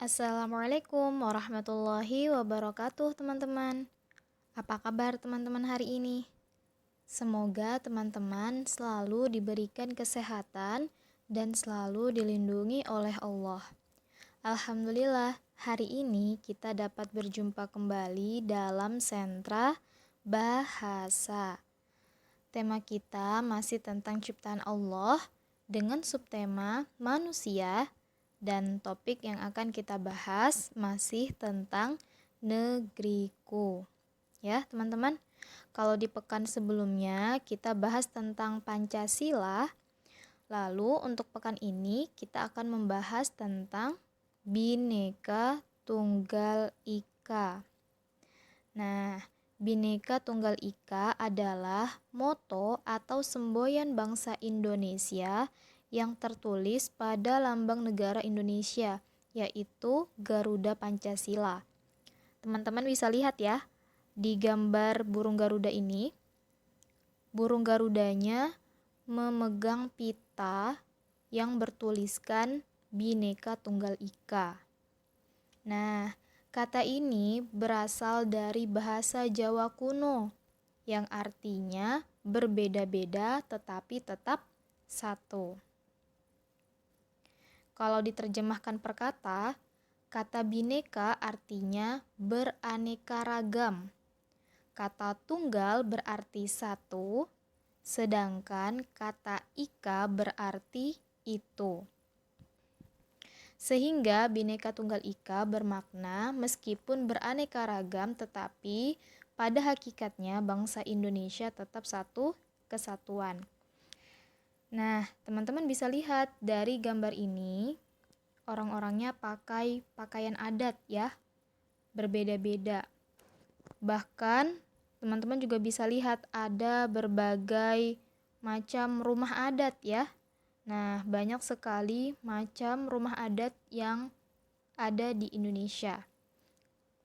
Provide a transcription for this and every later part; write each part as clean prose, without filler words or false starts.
Assalamualaikum warahmatullahi wabarakatuh, teman-teman. Apa kabar teman-teman hari ini? Semoga teman-teman selalu diberikan kesehatan dan selalu dilindungi oleh Allah. Alhamdulillah, hari ini kita dapat berjumpa kembali dalam sentra bahasa. Tema kita masih tentang ciptaan Allah dengan subtema manusia. Dan topik yang akan kita bahas masih tentang negeriku. Ya, teman-teman. Kalau di pekan sebelumnya kita bahas tentang Pancasila. Lalu untuk pekan ini kita akan membahas tentang Bhinneka Tunggal Ika. Nah, Bhinneka Tunggal Ika adalah moto atau semboyan bangsa Indonesia yang tertulis pada lambang negara Indonesia, yaitu Garuda Pancasila. Teman-teman bisa lihat ya, di gambar burung Garuda ini, burung Garudanya memegang pita yang bertuliskan Bhinneka Tunggal Ika. Nah, kata ini berasal dari bahasa Jawa kuno, yang artinya berbeda-beda tetapi tetap satu. Kalau diterjemahkan per kata, kata bineka artinya beraneka ragam. Kata tunggal berarti satu, sedangkan kata ika berarti itu. Sehingga Bhinneka Tunggal Ika bermakna meskipun beraneka ragam tetapi pada hakikatnya bangsa Indonesia tetap satu kesatuan. Nah, teman-teman bisa lihat dari gambar ini, orang-orangnya pakai pakaian adat ya, berbeda-beda. Bahkan, teman-teman juga bisa lihat ada berbagai macam rumah adat ya. Nah, banyak sekali macam rumah adat yang ada di Indonesia.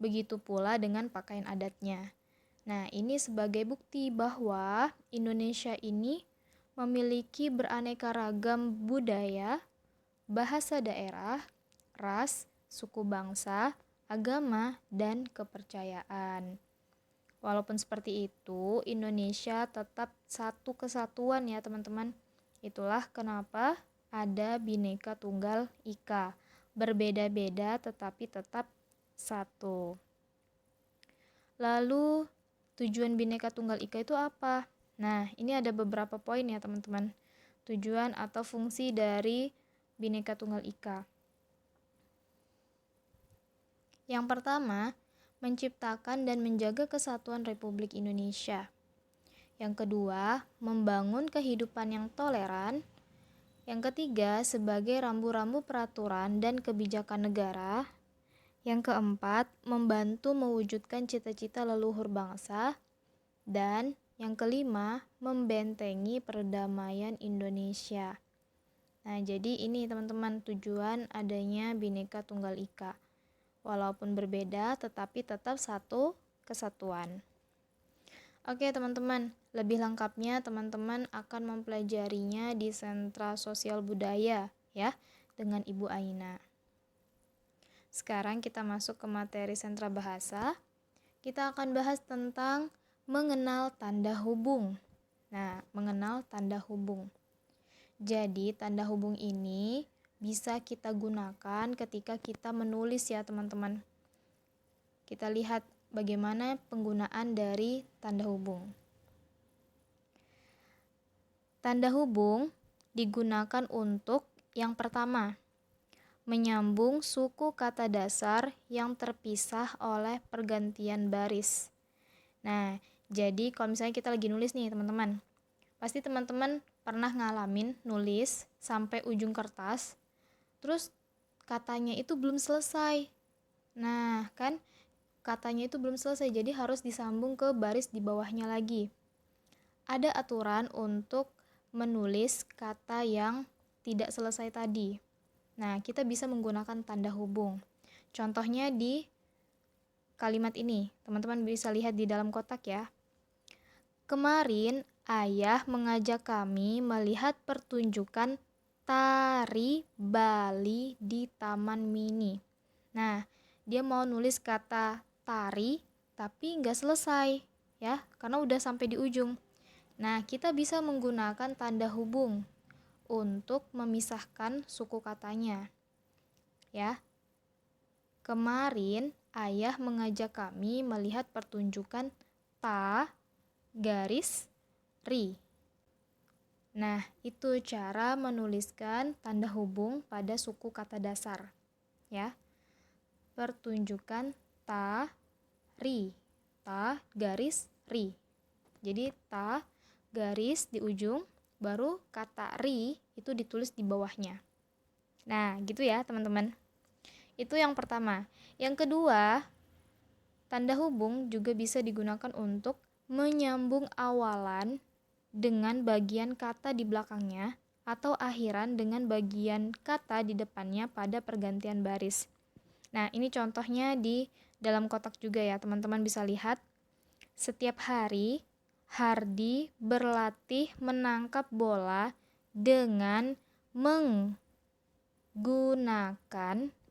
Begitu pula dengan pakaian adatnya. Nah, ini sebagai bukti bahwa Indonesia ini memiliki beraneka ragam budaya, bahasa daerah, ras, suku bangsa, agama, dan kepercayaan. Walaupun seperti itu, Indonesia tetap satu kesatuan ya teman-teman. Itulah kenapa ada Bhinneka Tunggal Ika. Berbeda-beda tetapi tetap satu. Lalu tujuan Bhinneka Tunggal Ika itu apa? Nah, ini ada beberapa poin ya teman-teman. Tujuan atau fungsi dari Bhinneka Tunggal Ika. Yang pertama, menciptakan dan menjaga kesatuan Republik Indonesia. Yang kedua, membangun kehidupan yang toleran. Yang ketiga, sebagai rambu-rambu peraturan dan kebijakan negara. Yang keempat, membantu mewujudkan cita-cita leluhur bangsa. Dan yang kelima, membentengi perdamaian Indonesia. Nah, jadi ini teman-teman tujuan adanya Bhinneka Tunggal Ika. Walaupun berbeda, tetapi tetap satu kesatuan. Oke teman-teman, lebih lengkapnya teman-teman akan mempelajarinya di Sentra Sosial Budaya ya, dengan Ibu Aina. Sekarang kita masuk ke materi Sentra Bahasa. Kita akan bahas tentang mengenal tanda hubung. Nah, mengenal tanda hubung. Jadi, tanda hubung ini bisa kita gunakan ketika kita menulis ya, teman-teman. Kita lihat bagaimana penggunaan dari tanda hubung. Tanda hubung digunakan untuk yang pertama, menyambung suku kata dasar yang terpisah oleh pergantian baris. Nah, jadi kalau misalnya kita lagi nulis nih teman-teman, pasti teman-teman pernah ngalamin nulis sampai ujung kertas, terus katanya itu belum selesai. Nah, kan katanya itu belum selesai, jadi harus disambung ke baris di bawahnya lagi. Ada aturan untuk menulis kata yang tidak selesai tadi. Nah, kita bisa menggunakan tanda hubung. Contohnya di kalimat ini, teman-teman bisa lihat di dalam kotak ya. Kemarin ayah mengajak kami melihat pertunjukan tari Bali di Taman Mini. Nah, dia mau nulis kata tari tapi nggak selesai ya, karena udah sampai di ujung. Nah, kita bisa menggunakan tanda hubung untuk memisahkan suku katanya. Ya. Kemarin ayah mengajak kami melihat pertunjukan ta garis ri. Nah, itu cara menuliskan tanda hubung pada suku kata dasar. Ya. Pertunjukan ta ri. Ta garis ri. Jadi ta garis di ujung, baru kata ri itu ditulis di bawahnya. Nah, gitu ya, teman-teman. Itu yang pertama. Yang kedua, tanda hubung juga bisa digunakan untuk menyambung awalan dengan bagian kata di belakangnya atau akhiran dengan bagian kata di depannya pada pergantian baris. Nah, ini contohnya di dalam kotak juga ya, teman-teman bisa lihat. Setiap hari, Hardi berlatih menangkap bola dengan menggunakan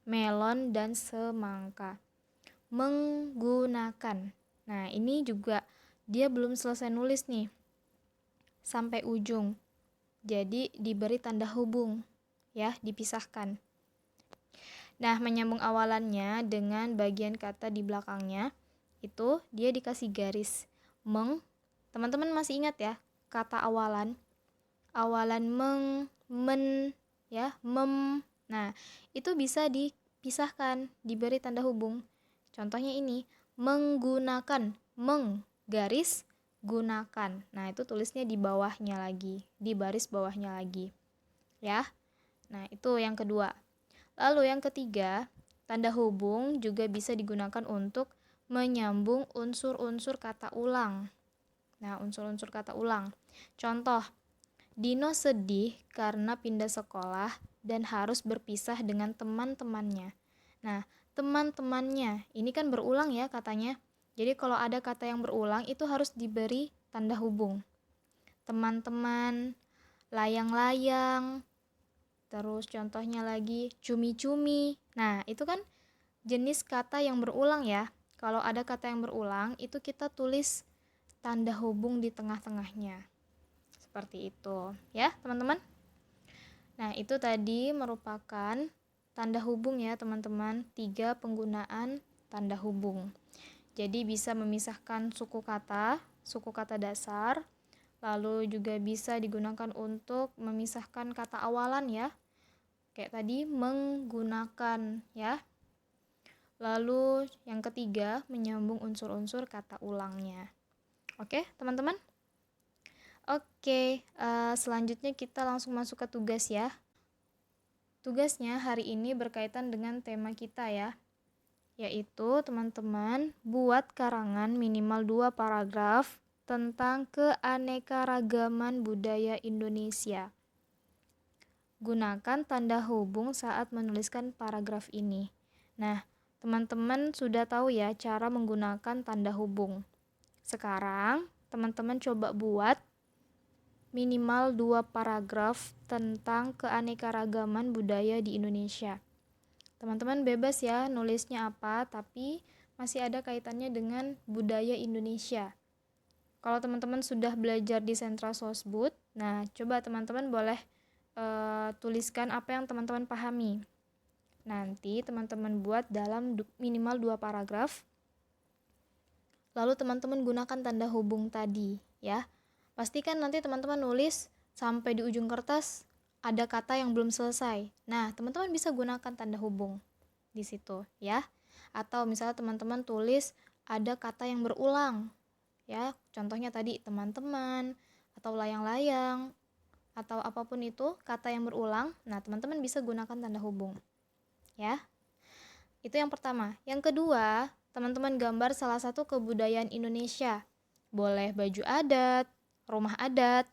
melon dan semangka. Menggunakan. Nah, ini juga dia belum selesai nulis nih sampai ujung. Jadi diberi tanda hubung ya, dipisahkan. Nah, menyambung awalannya dengan bagian kata di belakangnya itu dia dikasih garis. Teman-teman masih ingat ya kata awalan? Awalan men, ya, mem. Nah, itu bisa dipisahkan, diberi tanda hubung. Contohnya ini, menggunakan, garis gunakan. Nah, itu tulisnya di bawahnya lagi, di baris bawahnya lagi. Ya. Nah, itu yang kedua. Lalu yang ketiga, tanda hubung juga bisa digunakan untuk menyambung unsur-unsur kata ulang. Nah, unsur-unsur kata ulang. Contoh, Dino sedih karena pindah sekolah dan harus berpisah dengan teman-temannya. Nah, teman-temannya ini kan berulang ya katanya. Jadi kalau ada kata yang berulang itu harus diberi tanda hubung. Teman-teman, layang-layang, terus contohnya lagi cumi-cumi. Nah, itu kan jenis kata yang berulang ya. Kalau ada kata yang berulang itu kita tulis tanda hubung di tengah-tengahnya. Seperti itu ya teman-teman. Nah, itu tadi merupakan tanda hubung ya teman-teman, 3 penggunaan tanda hubung. Jadi bisa memisahkan suku kata dasar, lalu juga bisa digunakan untuk memisahkan kata awalan ya, kayak tadi menggunakan ya. Lalu yang ketiga, menyambung unsur-unsur kata ulangnya. Oke teman-teman. Oke, selanjutnya kita langsung masuk ke tugas ya. Tugasnya hari ini berkaitan dengan tema kita ya, yaitu teman-teman buat karangan minimal 2 paragraf tentang keanekaragaman budaya Indonesia. Gunakan tanda hubung saat menuliskan paragraf ini. Nah, teman-teman sudah tahu ya cara menggunakan tanda hubung. Sekarang, teman-teman coba buat minimal 2 paragraf tentang keanekaragaman budaya di Indonesia. Teman-teman bebas ya nulisnya apa, tapi masih ada kaitannya dengan budaya Indonesia. Kalau teman-teman sudah belajar di sentra sosbud, nah coba teman-teman boleh tuliskan apa yang teman-teman pahami. Nanti teman-teman buat dalam minimal 2 paragraf. Lalu teman-teman gunakan tanda hubung tadi ya. Pastikan nanti teman-teman nulis sampai di ujung kertas ada kata yang belum selesai. Nah, teman-teman bisa gunakan tanda hubung di situ ya. Atau misalnya teman-teman tulis ada kata yang berulang. Ya, contohnya tadi teman-teman atau layang-layang atau apapun itu kata yang berulang. Nah, teman-teman bisa gunakan tanda hubung. Ya. Itu yang pertama. Yang kedua, teman-teman gambar salah satu kebudayaan Indonesia. Boleh baju adat, rumah adat,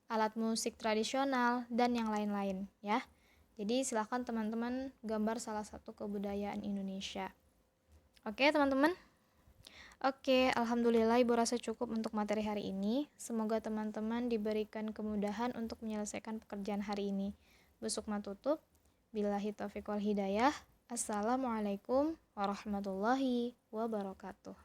alat musik tradisional, dan yang lain-lain ya. Jadi silahkan teman-teman gambar salah satu kebudayaan Indonesia. Oke teman-teman. Oke, alhamdulillah Ibu rasa cukup untuk materi hari ini. Semoga teman-teman diberikan kemudahan untuk menyelesaikan pekerjaan hari ini. Besuk matutup. Billahi taufiq wal hidayah. Assalamualaikum warahmatullahi wabarakatuh.